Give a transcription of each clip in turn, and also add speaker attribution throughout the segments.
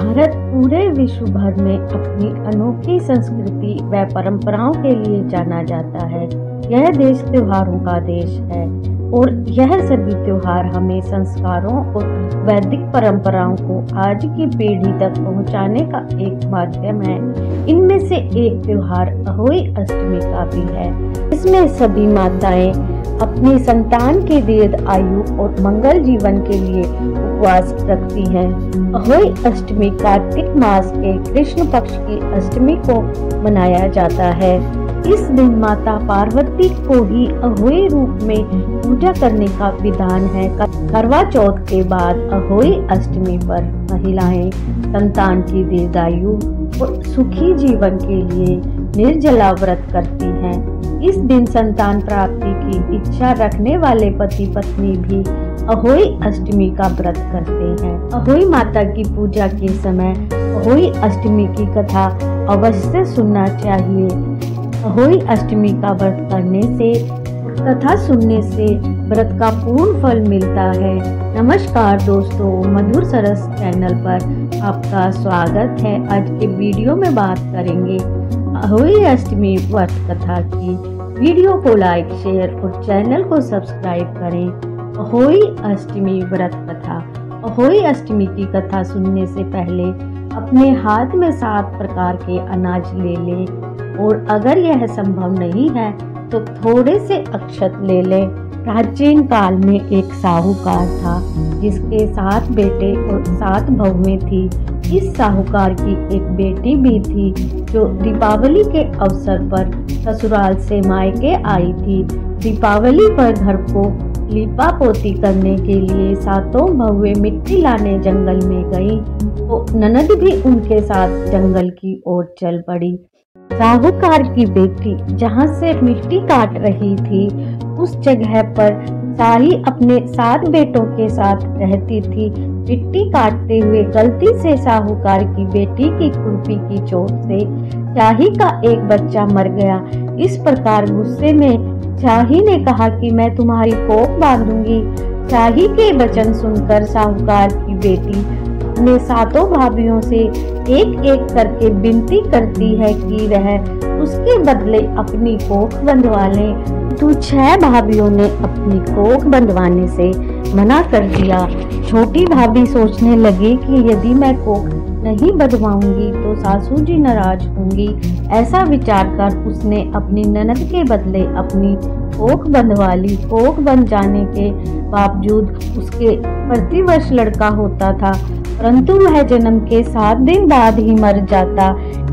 Speaker 1: भारत पूरे विश्व भर में अपनी अनोखी संस्कृति व परंपराओं के लिए जाना जाता है। यह देश त्योहारों का देश है और यह सभी त्योहार हमें संस्कारों और वैदिक परंपराओं को आज की पीढ़ी तक पहुंचाने का एक माध्यम है। इनमें से एक त्योहार अहोई अष्टमी का भी है। इसमें सभी माताएं अपनी संतान की दीर्घ आयु और मंगल जीवन के लिए उपवास रखती हैं। अहोई अष्टमी कार्तिक मास के कृष्ण पक्ष की अष्टमी को मनाया जाता है। इस दिन माता पार्वती को ही अहोई रूप में पूजा करने का विधान है। करवा चौथ के बाद अहोई अष्टमी पर महिलाएं संतान की दीर्घायु और सुखी जीवन के लिए निर्जला व्रत करती हैं। इस दिन संतान प्राप्ति की इच्छा रखने वाले पति पत्नी भी अहोई अष्टमी का व्रत करते हैं। अहोई माता की पूजा के समय अहोई अष्टमी की कथा अवश्य सुनना चाहिए। अहोई अष्टमी का व्रत करने से कथा सुनने से व्रत का पूर्ण फल मिलता है। नमस्कार दोस्तों, मधुर सरस चैनल पर आपका स्वागत है। आज के वीडियो में बात करेंगे अहोई अष्टमी व्रत कथा की। वीडियो को लाइक, शेयर और चैनल को सब्सक्राइब करें। अहोई अष्टमी व्रत कथा। अहोई अष्टमी की कथा सुनने से पहले अपने हाथ में 7 प्रकार के अनाज ले लें और अगर यह संभव नहीं है तो थोड़े से अक्षत ले लें। प्राचीन काल में एक साहूकार था जिसके 7 बेटे और 7 बहुएं थी। इस साहूकार की एक बेटी भी थी जो दीपावली के अवसर पर ससुराल से मायके आई थी। दीपावली पर घर को लीपा पोती करने के लिए 7 बहुएं मिट्टी लाने जंगल में गई तो ननद भी उनके साथ जंगल की ओर चल पड़ी। साहूकार की बेटी जहाँ से मिट्टी काट रही थी उस जगह पर शाही अपने 7 बेटों के साथ रहती थी। मिट्टी काटते हुए गलती से साहूकार की बेटी की खुरपी की चोट से शाही का एक बच्चा मर गया। इस प्रकार गुस्से में शाही ने कहा कि मैं तुम्हारी कोख बांधूंगी। शाही के वचन सुनकर साहूकार की बेटी अपने 7 भाभियों से एक एक करके विनती करती है कि वह उसके बदले अपनी कोख बंधवा ले। तो 6 भाभियों ने अपनी कोख बंधवाने से मना कर दिया। छोटी भाभी सोचने लगी कि यदि मैं कोख नहीं बंधवाऊंगी तो सासू जी नाराज होंगी। ऐसा विचार कर उसने अपनी ननद के बदले अपनी कोख बंधवा ली। कोख बंध जाने के बावजूद उसके प्रतिवर्ष लड़का होता था, परंतु वह जन्म के 7 दिन बाद ही मर जाता।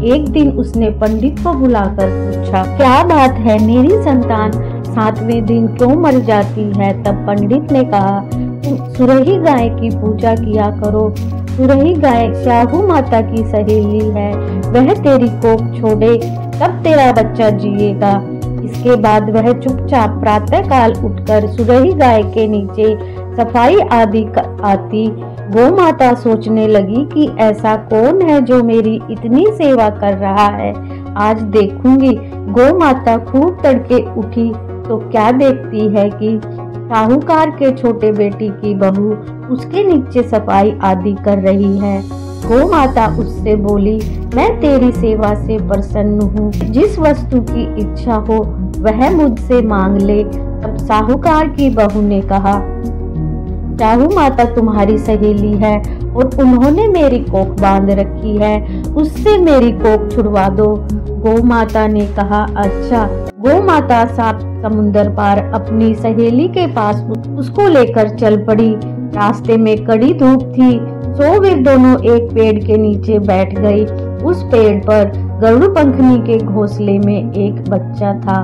Speaker 1: एक दिन उसने पंडित को बुलाकर पूछा, क्या बात है, मेरी संतान 7वें दिन क्यों मर जाती है? तब पंडित ने कहा, तुम सुरही गाय की पूजा किया करो। सुरही गाय शाहू माता की सहेली है, वह तेरी कोख छोड़े तब तेरा बच्चा जिएगा। इसके बाद वह चुपचाप प्रातः काल उठकर सुरही गाय के नीचे सफाई आदि आती। गौ माता सोचने लगी कि ऐसा कौन है जो मेरी इतनी सेवा कर रहा है, आज देखूंगी। गौ माता खूब तड़के उठी तो क्या देखती है कि साहूकार के छोटे बेटी की बहू उसके नीचे सफाई आदि कर रही है। गौ माता उससे बोली, मैं तेरी सेवा से प्रसन्न हूँ, जिस वस्तु की इच्छा हो वह मुझसे मांग ले। तब साहूकार की बहू ने कहा, शाहू माता तुम्हारी सहेली है और उन्होंने मेरी कोख बांध रखी है, उससे मेरी कोख छुड़वा दो। गौ माता ने कहा, अच्छा। गौ माता 7 समुंदर पार अपनी सहेली के पास उसको लेकर चल पड़ी। रास्ते में कड़ी धूप थी, सो वे दोनों एक पेड़ के नीचे बैठ गई। उस पेड़ पर गरुड़ पंखनी के घोंसले में एक बच्चा था।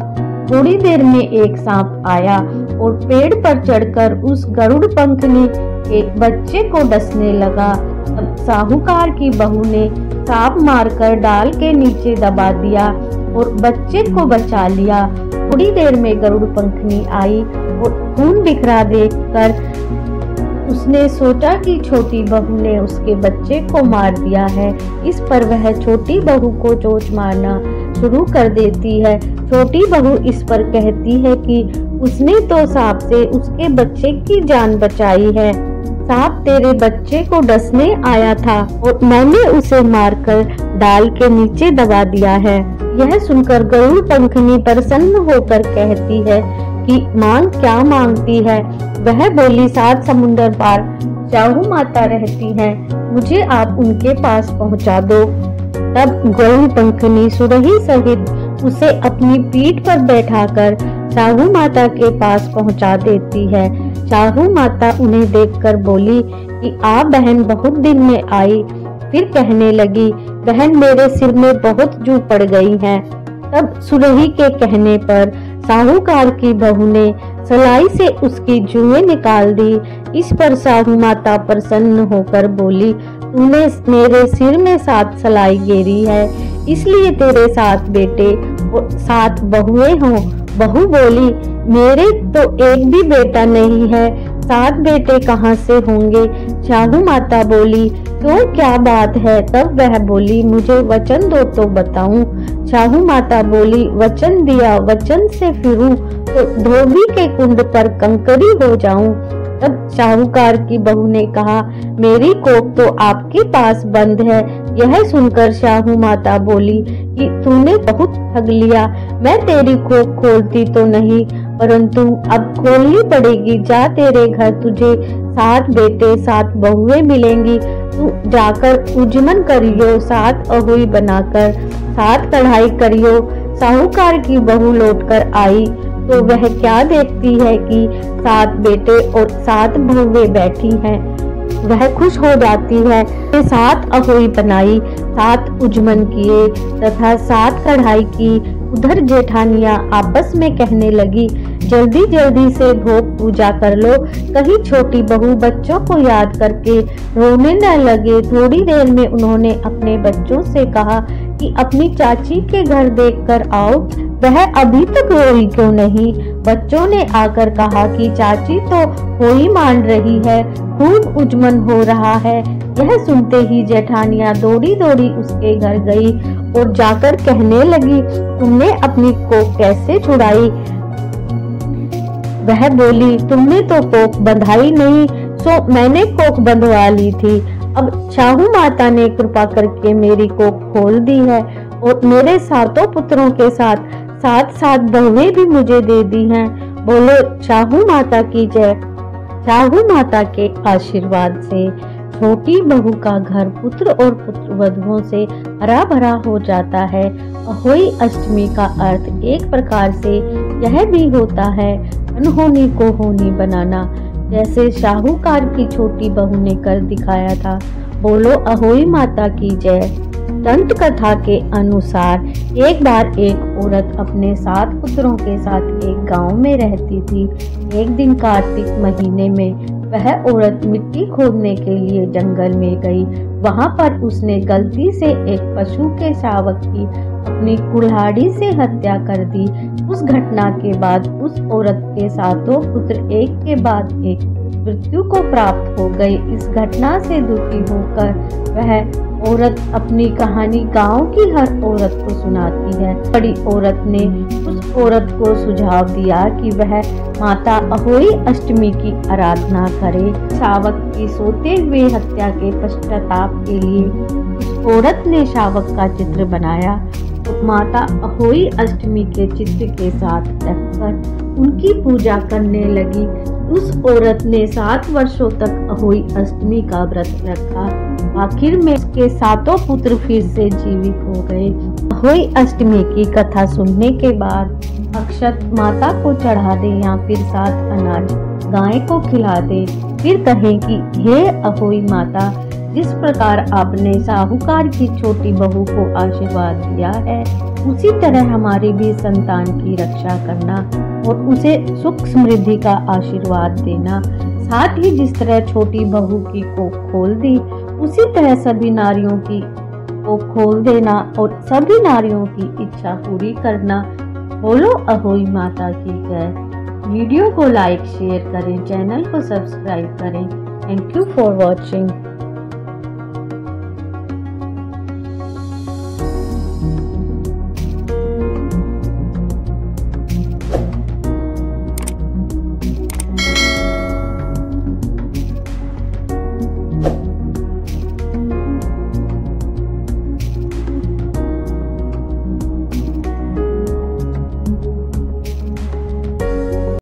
Speaker 1: थोड़ी देर में एक सांप आया और पेड़ पर चढ़कर उस गरुड़ पंखनी के बच्चे को डसने लगा। तब साहूकार की बहू ने सांप मारकर डाल के नीचे दबा दिया और बच्चे को बचा लिया। थोड़ी देर में गरुड़ पंखनी आई और खून बिखरा देखकर उसने सोचा कि छोटी बहू ने उसके बच्चे को मार दिया है। इस पर वह छोटी बहू को चोंच मारना शुरू कर देती है। छोटी बहू इस पर कहती है कि उसने तो सांप से उसके बच्चे की जान बचाई है। सांप तेरे बच्चे को डसने आया था और मैंने उसे मारकर डाल के नीचे दबा दिया है। यह सुनकर गरुड़ पंखनी प्रसन्न होकर कहती है कि मांग क्या मांगती है। वह बोली, 7 समुंदर पार चाहू माता रहती हैं, मुझे आप उनके पास पहुंचा दो। तब गरुड़ पंखनी सुरही सहित उसे अपनी पीठ पर बैठाकर चाहू माता के पास पहुंचा देती है। चाहू माता उन्हें देखकर बोली कि आप बहन बहुत दिन में आई। फिर कहने लगी, बहन मेरे सिर में बहुत जू पड़ गई है। तब सुरही के कहने पर साहूकार की बहू ने सलाई से उसकी जुएं निकाल दी। इस पर साहू माता प्रसन्न होकर बोली, तूने मेरे सिर में 7 सलाई गेरी है, इसलिए तेरे 7 बेटे और 7 बहुएं हों। बहू बोली, मेरे तो एक भी बेटा नहीं है, 7 बेटे कहाँ से होंगे। चाहू माता बोली, तो क्या बात है। तब वह बोली, मुझे वचन दो तो बताऊं। चाहू माता बोली, वचन दिया, वचन से फिरूं तो धोबी के कुंड पर कंकरी हो जाऊं। तब साहूकार की बहू ने कहा, मेरी कोख तो आपके पास बंद है। यह सुनकर साहू माता बोली कि तूने बहुत ठग लिया, मैं तेरी कोख खोलती तो नहीं, परंतु अब खोलनी पड़ेगी। जा, तेरे घर तुझे 7 बेटे 7 बहुएं मिलेंगी। तू जाकर उजमन करियो, 7 अहुई बनाकर 7 कढ़ाई करियो। साहूकार की बहू लौटकर आई तो वह क्या देखती है कि 7 बेटे और 7 बहुएं बैठी हैं। वह खुश हो जाती है। 7 अहोई बनाई, 7 उजमन किए तथा 7 कढ़ाई की। उधर जेठानियां आपस में कहने लगी, जल्दी जल्दी से भोग पूजा कर लो, कहीं छोटी बहू बच्चों को याद करके रोने न लगे। थोड़ी देर में उन्होंने अपने बच्चों से कहा कि अपनी चाची के घर देखकर आओ, वह अभी तक रोई क्यों नहीं। बच्चों ने आकर कहा कि चाची तो होई मान रही है, खूब उजमन हो रहा है। यह सुनते ही जेठानियां दौड़ी दौड़ी उसके घर गई और जाकर कहने लगी, तुमने अपनी कोख कैसे छुड़ाई। वह बोली, तुमने तो कोख बंधाई नहीं, सो मैंने कोख बंधवा ली थी। अब साहू माता ने कृपा करके मेरी कोख खोल दी है और मेरे 7 पुत्रों के साथ 7 बहुएं भी मुझे दे दी हैं। बोलो साहू माता की जय। साहू माता के आशीर्वाद से छोटी बहू का घर पुत्र और पुत्रवधुओं से हरा भरा हो जाता है। अहोई अष्टमी का अर्थ एक प्रकार से यह भी होता है अनहोनी को होनी बनाना, जैसे साहूकार की छोटी बहू ने कर दिखाया था। बोलो अहोई माता की जय। दंत कथा के अनुसार एक बार एक औरत अपने 7 पुत्रों के साथ एक गांव में रहती थी। एक दिन कार्तिक महीने में वह औरत मिट्टी खोदने के लिए जंगल में गई। वहां पर उसने गलती से एक पशु के शावक की अपनी कुल्हाड़ी से हत्या कर दी। उस घटना के बाद उस औरत के 7 पुत्र एक के बाद एक मृत्यु को प्राप्त हो गए। इस घटना से दुखी होकर वह औरत अपनी कहानी गांव की हर औरत को सुनाती है। बड़ी औरत ने उस औरत को सुझाव दिया कि वह माता अहोई अष्टमी की आराधना करे। शावक की सोते हुए हत्या के पश्चाताप के लिए उस औरत ने शावक का चित्र बनाया तो माता अहोई अष्टमी के चित्र के साथ रखकर उनकी पूजा करने लगी। उस औरत ने 7 वर्षों तक अहोई अष्टमी का व्रत रखा। आखिर में उसके 7 पुत्र फिर से जीवित हो गए। अहोई अष्टमी की कथा सुनने के बाद अक्षत माता को चढ़ा दे या फिर 7 अनाज गाय को खिला दे। फिर कहें कि हे अहोई माता, जिस प्रकार आपने साहूकार की छोटी बहू को आशीर्वाद दिया है, उसी तरह हमारी भी संतान की रक्षा करना और उसे सुख समृद्धि का आशीर्वाद देना। साथ ही जिस तरह छोटी बहू की कोख खोल दी, उसी तरह सभी नारियों की कोख खोल देना और सभी नारियों की इच्छा पूरी करना। बोलो अहोई माता की जय। वीडियो को लाइक शेयर करें, चैनल को सब्सक्राइब करें। Thank you for watching.